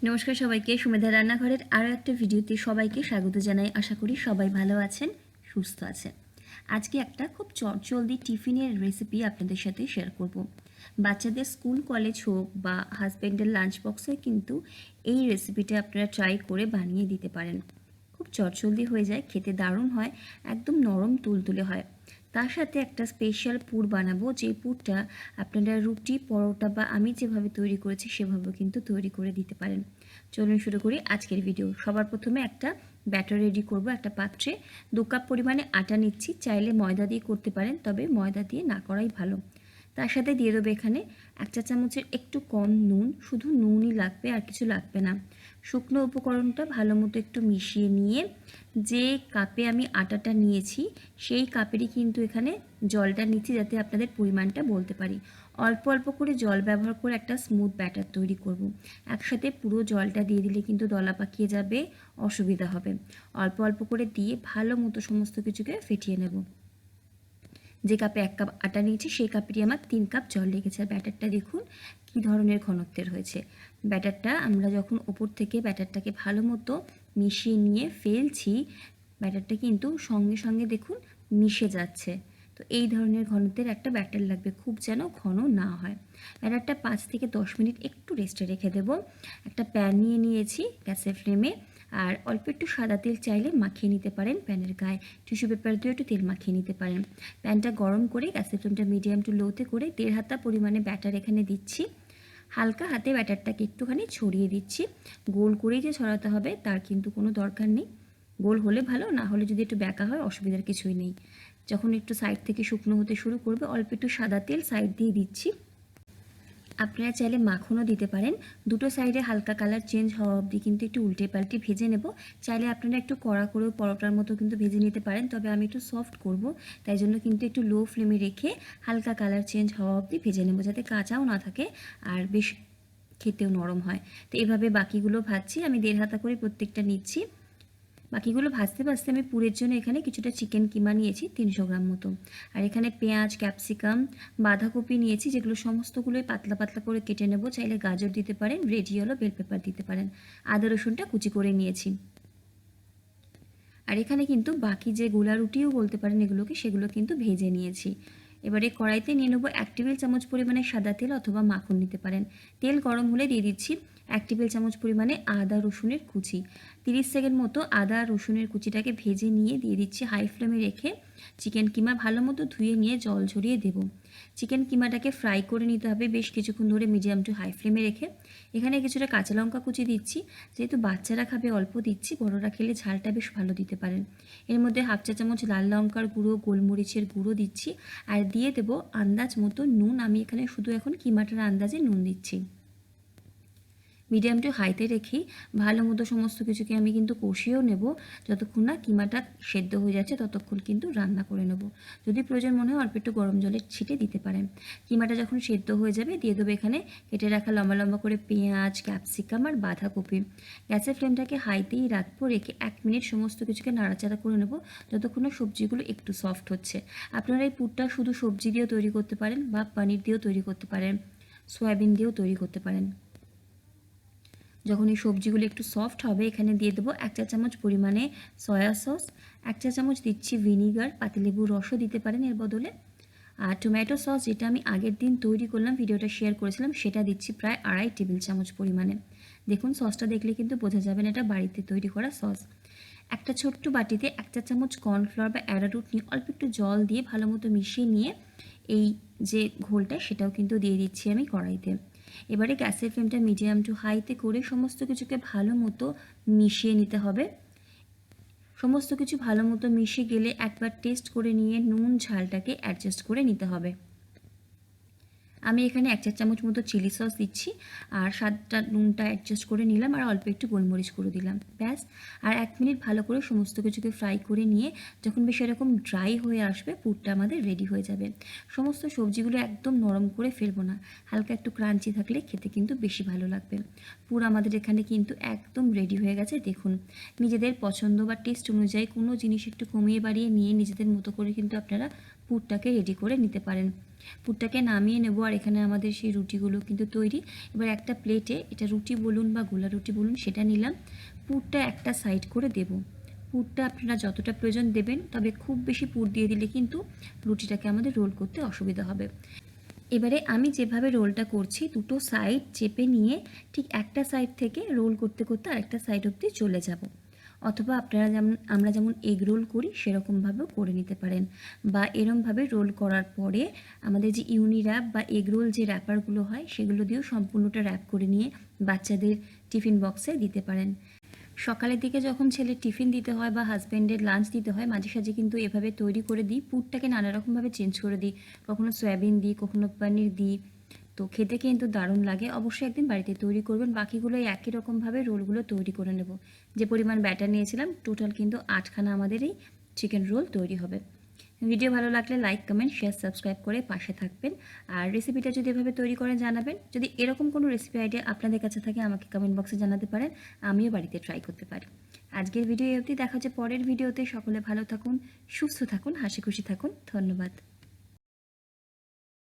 নমস্কার সবাইকে, সুমেধা রান্নাঘরের আরও একটা ভিডিওতে সবাইকে স্বাগত জানাই। আশা করি সবাই ভালো আছেন, সুস্থ আছেন। আজকে একটা খুব চটজলদি টিফিনের রেসিপি আপনাদের সাথে শেয়ার করব। বাচ্চাদের স্কুল কলেজ হোক বা হাজব্যান্ডের লাঞ্চ বক্সে কিন্তু এই রেসিপিটা আপনারা ট্রাই করে বানিয়ে দিতে পারেন। খুব চটজলদি হয়ে যায়, খেতে দারুণ হয়, একদম নরম তুলতুলে হয়। তার সাথে একটা স্পেশাল পুর বানাবো, যে পুরটা আপনারা রুটি, পরোটা বা আমি যেভাবে তৈরি করেছি সেভাবেও কিন্তু তৈরি করে দিতে পারেন। চলুন শুরু করি আজকের ভিডিও। সবার প্রথমে একটা ব্যাটার রেডি করব। একটা পাত্রে 2 কাপ পরিমাণে আটা নিচ্ছি। চাইলে ময়দা দিয়ে করতে পারেন, তবে ময়দা দিয়ে না করাই ভালো। তার সাথে দিয়ে দেবো এখানে 1 চা চামচের একটু কম নুন, শুধু নুনই লাগবে, আর কিছু লাগবে না। শুকনো উপকরণটা ভালো মতো একটু মিশিয়ে নিয়ে যে কাপে আমি আটাটা নিয়েছি সেই কাপেরই কিন্তু এখানে জলটা নিচ্ছি, যাতে আপনাদের পরিমাণটা বলতে পারি। অল্প অল্প করে জল ব্যবহার করে একটা স্মুথ ব্যাটার তৈরি করব। একসাথে পুরো জলটা দিয়ে দিলে কিন্তু দলা পাকিয়ে যাবে, অসুবিধা হবে। অল্প অল্প করে দিয়ে ভালো মতো সমস্ত কিছুকে ফেটিয়ে নেব। যে কাপে 1 কাপ আটা নিয়েছি সেই কাপেরই আমার 3 কাপ জল লেগেছে। আর ব্যাটারটা দেখুন কী ধরনের ঘনত্বের হয়েছে। ব্যাটারটা আমরা যখন ওপর থেকে ব্যাটারটাকে ভালো মতো মিশিয়ে নিয়ে ফেলছি, ব্যাটারটা কিন্তু সঙ্গে সঙ্গে দেখুন মিশে যাচ্ছে। তো এই ধরনের ঘনত্বের একটা ব্যাটার লাগবে, খুব যেন ঘন না হয়। ব্যাটারটা 5 থেকে 10 মিনিট একটু রেস্টে রেখে দেবো। একটা প্যান নিয়ে নিয়েছি গ্যাসের ফ্লেমে, আর অল্প একটু সাদা তেল চাইলে মাখিয়ে নিতে পারেন প্যানের গায়ে। টিস্যু পেপার দিয়ে একটু তেল মাখিয়ে নিতে পারেন। প্যানটা গরম করে গ্যাসের ফ্লেমটা মিডিয়াম টু লোতে করে 1.5 হাতা পরিমাণে ব্যাটার এখানে দিচ্ছি। হালকা হাতে ব্যাটারটাকে একটুখানি ছড়িয়ে দিচ্ছি। গোল করেই যে ছড়াতে হবে তার কিন্তু কোনো দরকার নেই। গোল হলে ভালো, না হলে যদি একটু ব্যাকা হয় অসুবিধার কিছুই নেই। যখন একটু সাইড থেকে শুকনো হতে শুরু করবে, অল্প একটু সাদা তেল সাইড দিয়ে দিচ্ছি। আপনারা চাইলে মাখনও দিতে পারেন। দুটো সাইডে হালকা কালার চেঞ্জ হওয়া অবধি কিন্তু একটু উল্টে পাল্টে ভেজে নেব। চাইলে আপনারা একটু কড়া করেও পরোটার মতো কিন্তু ভেজে নিতে পারেন, তবে আমি একটু সফট করব, তাই জন্য কিন্তু একটু লো ফ্লেমে রেখে হালকা কালার চেঞ্জ হওয়া অবধি ভেজে নেব, যাতে কাঁচাও না থাকে আর বেশ খেতেও নরম হয়। তো এভাবে বাকিগুলো ভাজছি, আমি 1.5 হাতা করে প্রত্যেকটা নিচ্ছি। বাকিগুলো ভাজতে ভাজতে আমি পুরের জন্য এখানে কিছুটা চিকেন কিমা নিয়েছি 300 গ্রাম মতো। আর এখানে পেঁয়াজ, ক্যাপসিকাম, বাঁধাকপি নিয়েছি, যেগুলো সমস্তগুলোই পাতলা পাতলা করে কেটে নেব। চাইলে গাজর দিতে পারেন, রেড ইয়েলো বেল পেপার দিতে পারেন। আদা রসুনটা কুচি করে নিয়েছি। আর এখানে কিন্তু বাকি যে গোলা রুটিও বলতে পারেন এগুলোকে, সেগুলো কিন্তু ভেজে নিয়েছি। এবারে কড়াইতে নিয়ে নেবো 1 টেবিল চামচ পরিমাণে সাদা তেল অথবা মাখন নিতে পারেন। তেল গরম হলে দিয়ে দিচ্ছি 1 টেবিল চামচ পরিমাণে আদা রসুনের কুচি। 30 সেকেন্ড মতো আদা রসুনের কুচিটাকে ভেজে নিয়ে দিয়ে দিচ্ছি হাই ফ্লেমে রেখে। চিকেন কিমা ভালো মতো ধুয়ে নিয়ে জল ঝরিয়ে দেবো। চিকেন কিমাটাকে ফ্রাই করে নিতে হবে বেশ কিছুক্ষণ ধরে মিডিয়াম টু হাই ফ্লেমে রেখে। এখানে কিছুটা কাঁচা লঙ্কা কুচি দিচ্ছি, যেহেতু বাচ্চারা খাবে অল্প দিচ্ছি, বড়রা খেলে ঝালটা বেশ ভালো দিতে পারেন। এর মধ্যে 1/2 চা চামচ লাল লঙ্কার গুঁড়ো, গোলমরিচের গুঁড়ো দিচ্ছি, আর দিয়ে দেবো আন্দাজ মতো নুন। আমি এখানে শুধু এখন কিমাটার আন্দাজে নুন দিচ্ছি। মিডিয়াম টু হাইতে রেখেই ভালো মতো সমস্ত কিছুকে আমি কিন্তু কষিয়েও নেব। যতক্ষণ না কিমাটা সেদ্ধ হয়ে যাচ্ছে ততক্ষণ কিন্তু রান্না করে নেব। যদি প্রয়োজন মনে হয় অল্প একটু গরম জলের ছিটে দিতে পারেন। কিমাটা যখন সেদ্ধ হয়ে যাবে দিয়ে দেবো এখানে কেটে রাখা লম্বা লম্বা করে পেঁয়াজ, ক্যাপসিকাম আর বাঁধাকপি। গ্যাসের ফ্লেমটাকে হাইতেই রাখবো, রেখে 1 মিনিট সমস্ত কিছুকে নাড়াচাড়া করে নেব যতক্ষণ না সবজিগুলো একটু সফট হচ্ছে। আপনারা এই পুরটা শুধু সবজি দিয়েও তৈরি করতে পারেন, বা পনির দিয়েও তৈরি করতে পারেন, সয়াবিন দিয়েও তৈরি করতে পারেন। যখন এই সবজিগুলো একটু সফট হবে, এখানে দিয়ে দেবো 1 চা চামচ পরিমাণে সয়া সস, 1 চা চামচ দিচ্ছি ভিনিগার, পাতিলেবুর রসও দিতে পারেন এর বদলে। আর টমেটো সস, যেটা আমি আগের দিন তৈরি করলাম, ভিডিওটা শেয়ার করেছিলাম, সেটা দিচ্ছি প্রায় 2.5 টেবিল চামচ পরিমাণে। দেখুন সসটা দেখলে কিন্তু বোঝা যাবে না এটা বাড়িতে তৈরি করা সস। একটা ছোট্ট বাটিতে 1 চা চামচ কর্নফ্লাওয়ার বা অ্যারারুট নিয়ে অল্প একটু জল দিয়ে ভালো মতো মিশিয়ে নিয়ে এই যে ঘোলটা সেটাও কিন্তু দিয়ে দিচ্ছি আমি কড়াইতে। এবারে গ্যাসের ফ্লেমটা মিডিয়াম টু হাইতে করে সমস্ত কিছুকে ভালো মতো মিশিয়ে নিতে হবে। সমস্ত কিছু ভালো মতো মিশে গেলে একবার টেস্ট করে নিয়ে নুন ঝালটাকে অ্যাডজাস্ট করে নিতে হবে। আমি এখানে 1 চা চামচ মতো চিলি সস দিচ্ছি, আর স্বাদটা নুনটা অ্যাডজাস্ট করে নিলাম, আর অল্প একটু গোলমরিচ করে দিলাম, ব্যাস। আর 1 মিনিট ভালো করে সমস্ত কিছুকে ফ্রাই করে নিয়ে যখন বেশ এরকম ড্রাই হয়ে আসবে, পুরটা আমাদের রেডি হয়ে যাবে। সমস্ত সবজিগুলো একদম নরম করে ফেলবো না, হালকা একটু ক্রাঞ্চি থাকলে খেতে কিন্তু বেশি ভালো লাগবে। পুর আমাদের এখানে কিন্তু একদম রেডি হয়ে গেছে। দেখুন, নিজেদের পছন্দ বা টেস্ট অনুযায়ী কোনো জিনিস একটু কমিয়ে বাড়িয়ে নিয়ে নিজেদের মতো করে কিন্তু আপনারা পুরটাকে রেডি করে নিতে পারেন। পুরটাকে নামিয়ে নেব আর এখানে আমাদের সেই রুটিগুলো কিন্তু তৈরি। এবার একটা প্লেটে এটা রুটি বলুন বা গোলা রুটি বলুন সেটা নিলাম, পুরটা একটা সাইড করে দেব। পুরটা আপনারা যতটা প্রয়োজন দেবেন, তবে খুব বেশি পুর দিয়ে দিলে কিন্তু রুটিটাকে আমাদের রোল করতে অসুবিধা হবে। এবারে আমি যেভাবে রোলটা করছি, দুটো সাইড চেপে নিয়ে ঠিক একটা সাইড থেকে রোল করতে করতে আরেকটা সাইড অবধি চলে যাব। অথবা আপনারা যেমন আমরা যেমন এগ রোল করি সেরকমভাবেও করে নিতে পারেন, বা এরমভাবে রোল করার পরে আমাদের যে ইউনি র্যাপ বা এগ রোল যে র্যাপারগুলো হয় সেগুলো দিয়েও সম্পূর্ণটা র্যাপ করে নিয়ে বাচ্চাদের টিফিন বক্সে দিতে পারেন। সকালের দিকে যখন ছেলের টিফিন দিতে হয় বা হাজব্যান্ডের লাঞ্চ দিতে হয়, মাঝে সাঝে কিন্তু এভাবে তৈরি করে দিই। পুরটাকে নানা রকমভাবে চেঞ্জ করে দিই, কখনো সয়াবিন দিই, কখনো পনির দিই। তো খেতে কিন্তু দারুণ লাগে। অবশ্যই একদিন বাড়িতে তৈরি করবেন। বাকিগুলো একই রকমভাবে রোলগুলো তৈরি করে নেব। যে পরিমাণ ব্যাটার নিয়েছিলাম টোটাল কিন্তু 8খানা আমাদের এই চিকেন রোল তৈরি হবে। ভিডিও ভালো লাগলে লাইক, কমেন্ট, শেয়ার, সাবস্ক্রাইব করে পাশে থাকবেন। আর রেসিপিটা যদি এভাবে তৈরি করেন জানাবেন। যদি এরকম কোনো রেসিপি আইডিয়া আপনাদের কাছে থাকে আমাকে কমেন্ট বক্সে জানাতে পারেন, আমিও বাড়িতে ট্রাই করতে পারি। আজকের ভিডিও অবধি, দেখা হচ্ছে পরের ভিডিওতে। সকলে ভালো থাকুন, সুস্থ থাকুন, হাসি খুশি থাকুন। ধন্যবাদ।